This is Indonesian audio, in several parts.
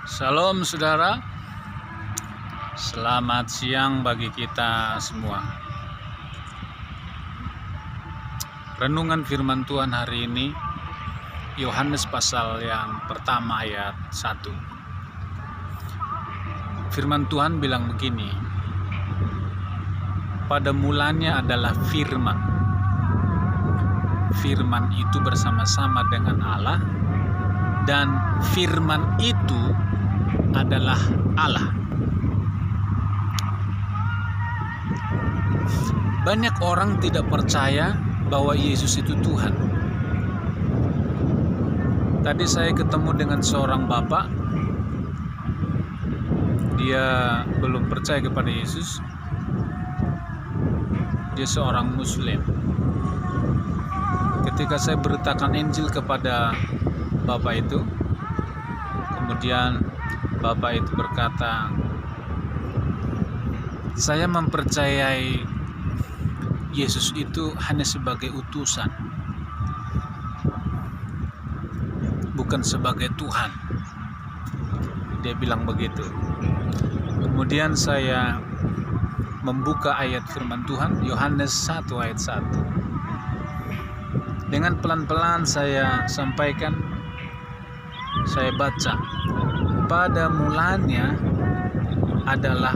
Salam saudara, selamat siang bagi kita semua. Renungan firman Tuhan hari ini, Yohanes pasal yang pertama ayat 1. Firman Tuhan bilang begini, pada mulanya adalah firman. Firman itu bersama-sama dengan Allah, dan firman itu adalah Allah. Banyak orang tidak percaya bahwa Yesus itu Tuhan. Tadi saya ketemu dengan seorang bapak. Dia belum percaya kepada Yesus. Dia seorang Muslim. Ketika saya beritakan Injil kepada bapak itu, kemudian bapak itu berkata, saya mempercayai Yesus itu hanya sebagai utusan, bukan sebagai Tuhan. Dia bilang begitu. Kemudian saya membuka ayat firman Tuhan, Yohanes 1 ayat 1. Dengan pelan-pelan saya sampaikan, saya baca, pada mulanya adalah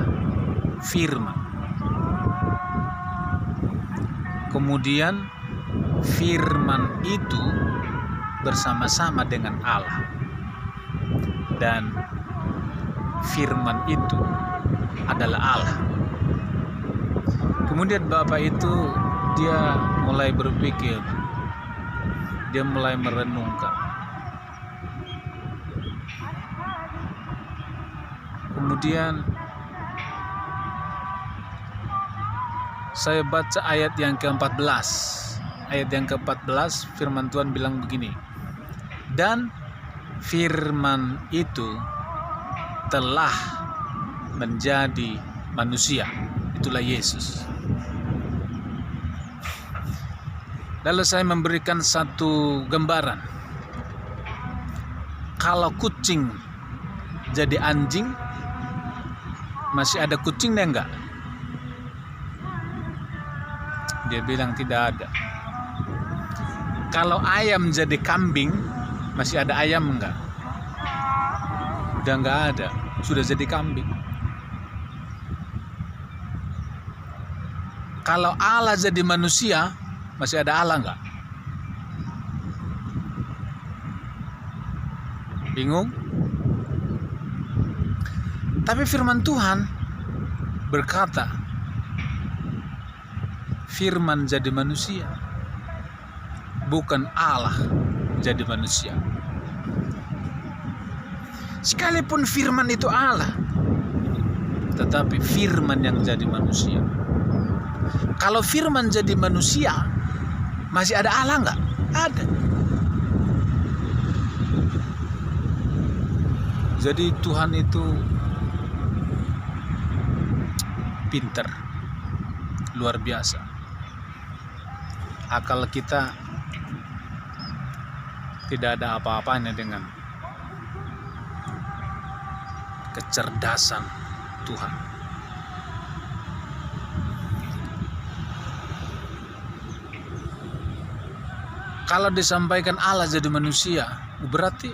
firman. Kemudian firman itu bersama-sama dengan Allah, dan firman itu adalah Allah. Kemudian bapak itu dia mulai berpikir, dia mulai merenungkan. Kemudian saya baca ayat yang ke-14. Ayat yang ke-14 firman Tuhan bilang begini, dan firman itu telah menjadi manusia. Itulah Yesus. Lalu saya memberikan satu gambaran. Kalau kucing jadi anjing, masih ada kucingnya enggak? Dia bilang tidak ada. Kalau ayam jadi kambing, masih ada ayam enggak? Udah enggak ada, sudah jadi kambing. Kalau Allah jadi manusia, masih ada Allah enggak? Bingung? Tapi firman Tuhan berkata, firman jadi manusia, bukan Allah jadi manusia. Sekalipun firman itu Allah, tetapi firman yang jadi manusia. Kalau firman jadi manusia, masih ada Allah enggak? Ada. Jadi Tuhan itu pintar, luar biasa. Akal kita tidak ada apa-apanya dengan kecerdasan Tuhan. Kalau disampaikan Allah jadi manusia, berarti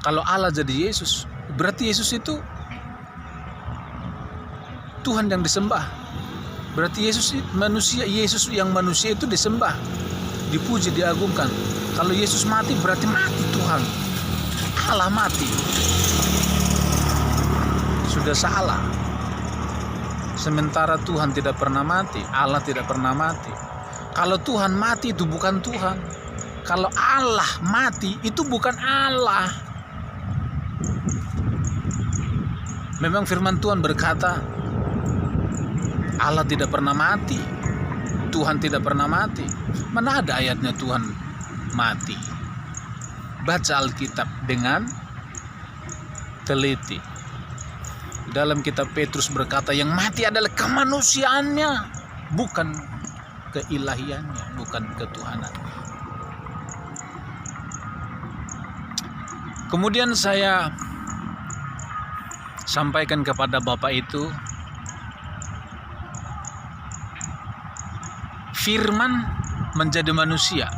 kalau Allah jadi Yesus, berarti Yesus itu Tuhan yang disembah. Berarti Yesus manusia, Yesus yang manusia itu disembah, dipuji, diagungkan. Kalau Yesus mati, berarti mati Tuhan. Allah mati. Sudah salah. Sementara Tuhan tidak pernah mati, Allah tidak pernah mati. Kalau Tuhan mati itu bukan Tuhan. Kalau Allah mati itu bukan Allah. Memang firman Tuhan berkata, Allah tidak pernah mati, Tuhan tidak pernah mati. Mana ada ayatnya Tuhan mati? Baca Alkitab dengan teliti. Dalam kitab Petrus berkata, yang mati adalah kemanusiaannya, bukan keilahiannya, bukan ketuhanan. Kemudian saya sampaikan kepada Bapak itu, firman menjadi manusia.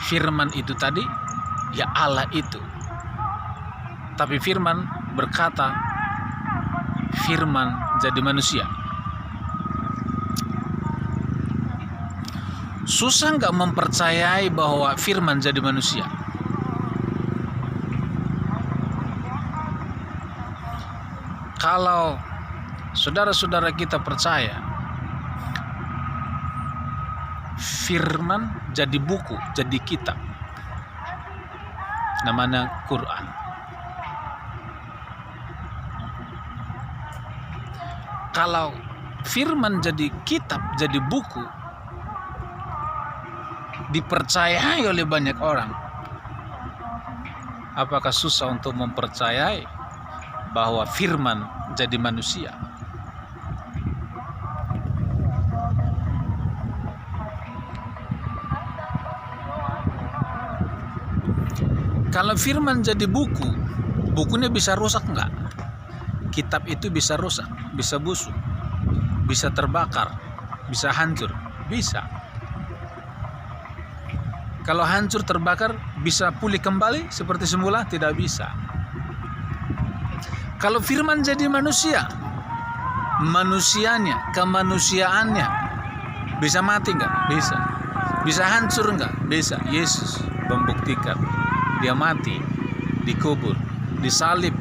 Firman itu tadi ya Allah itu. Tapi firman berkata, firman jadi manusia. Susah nggak mempercayai bahwa firman jadi manusia? Kalau saudara-saudara kita percaya firman jadi buku, jadi kitab, namanya Quran. Kalau firman jadi kitab, jadi buku, dipercayai oleh banyak orang, apakah susah untuk mempercayai bahwa firman jadi manusia? Kalau firman jadi buku, bukunya bisa rusak enggak? Kitab itu bisa rusak, bisa busuk, bisa terbakar, bisa hancur, bisa. Kalau hancur terbakar, bisa pulih kembali seperti semula? Tidak bisa. Kalau firman jadi manusia, manusianya, kemanusiaannya bisa mati enggak? Bisa. Bisa hancur enggak? Bisa. Yesus membuktikan. Dia mati, dikubur, disalib,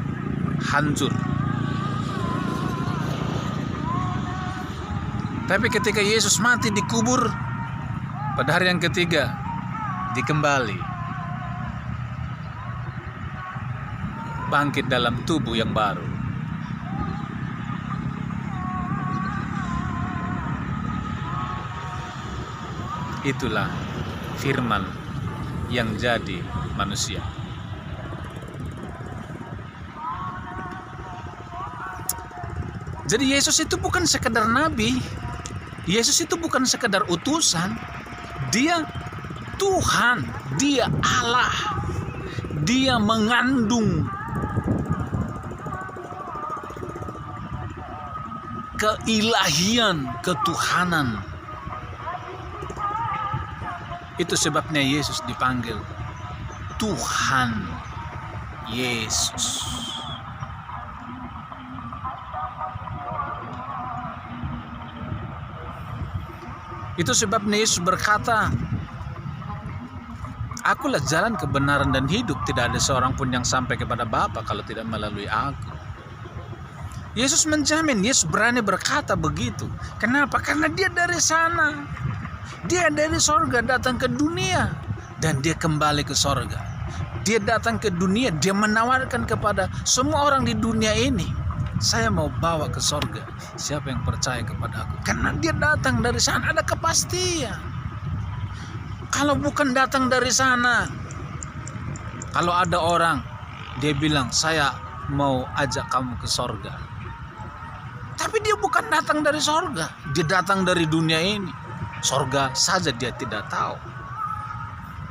hancur. Tapi ketika Yesus mati dikubur, pada hari yang ketiga dikembali, bangkit dalam tubuh yang baru. Itulah firman yang jadi manusia. Jadi Yesus itu bukan sekedar nabi, Yesus itu bukan sekedar utusan, dia Tuhan, dia Allah, dia mengandung keilahian, ketuhanan. Itu sebabnya Yesus dipanggil Tuhan Yesus. Itu sebabnya Yesus berkata, "Akulah jalan, kebenaran dan hidup. Tidak ada seorang pun yang sampai kepada Bapa kalau tidak melalui Aku." Yesus menjamin, Yesus berani berkata begitu. Kenapa? Karena dia dari sana. Dia dari sorga datang ke dunia dan dia kembali ke sorga. Dia datang ke dunia, dia menawarkan kepada semua orang di dunia ini, saya mau bawa ke sorga siapa yang percaya kepada Aku. Karena dia datang dari sana, ada kepastian. Kalau bukan datang dari sana, kalau ada orang dia bilang saya mau ajak kamu ke sorga, tapi dia bukan datang dari sorga, dia datang dari dunia ini. Sorga saja dia tidak tahu.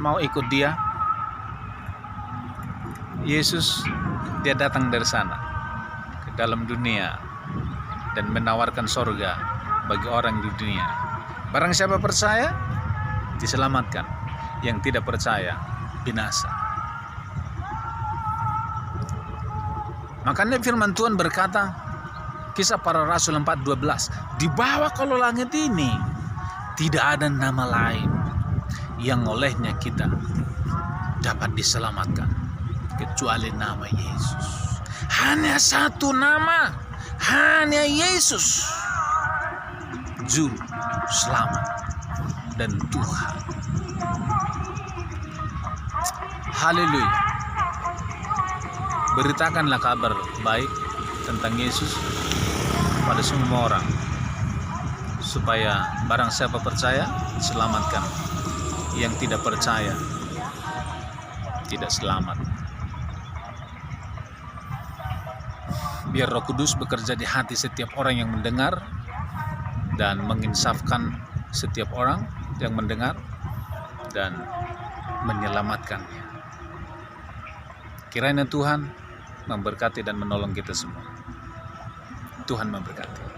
Mau ikut dia? Yesus, dia datang dari sana ke dalam dunia dan menawarkan sorga bagi orang di dunia. Barang siapa percaya, diselamatkan. Yang tidak percaya, binasa. Makanya firman Tuhan berkata, Kisah Para Rasul 4:12, di bawah kolong langit ini tidak ada nama lain yang olehnya kita dapat diselamatkan kecuali nama Yesus. Hanya satu nama, hanya Yesus, Juru Selamat dan Tuhan. Haleluya. Beritakanlah kabar baik tentang Yesus pada semua orang, supaya barang siapa percaya selamatkan, yang tidak percaya tidak selamat. Biar Roh Kudus bekerja di hati setiap orang yang mendengar dan menginsafkan setiap orang yang mendengar dan menyelamatkannya. Kiranya Tuhan memberkati dan menolong kita semua. Tuhan memberkati.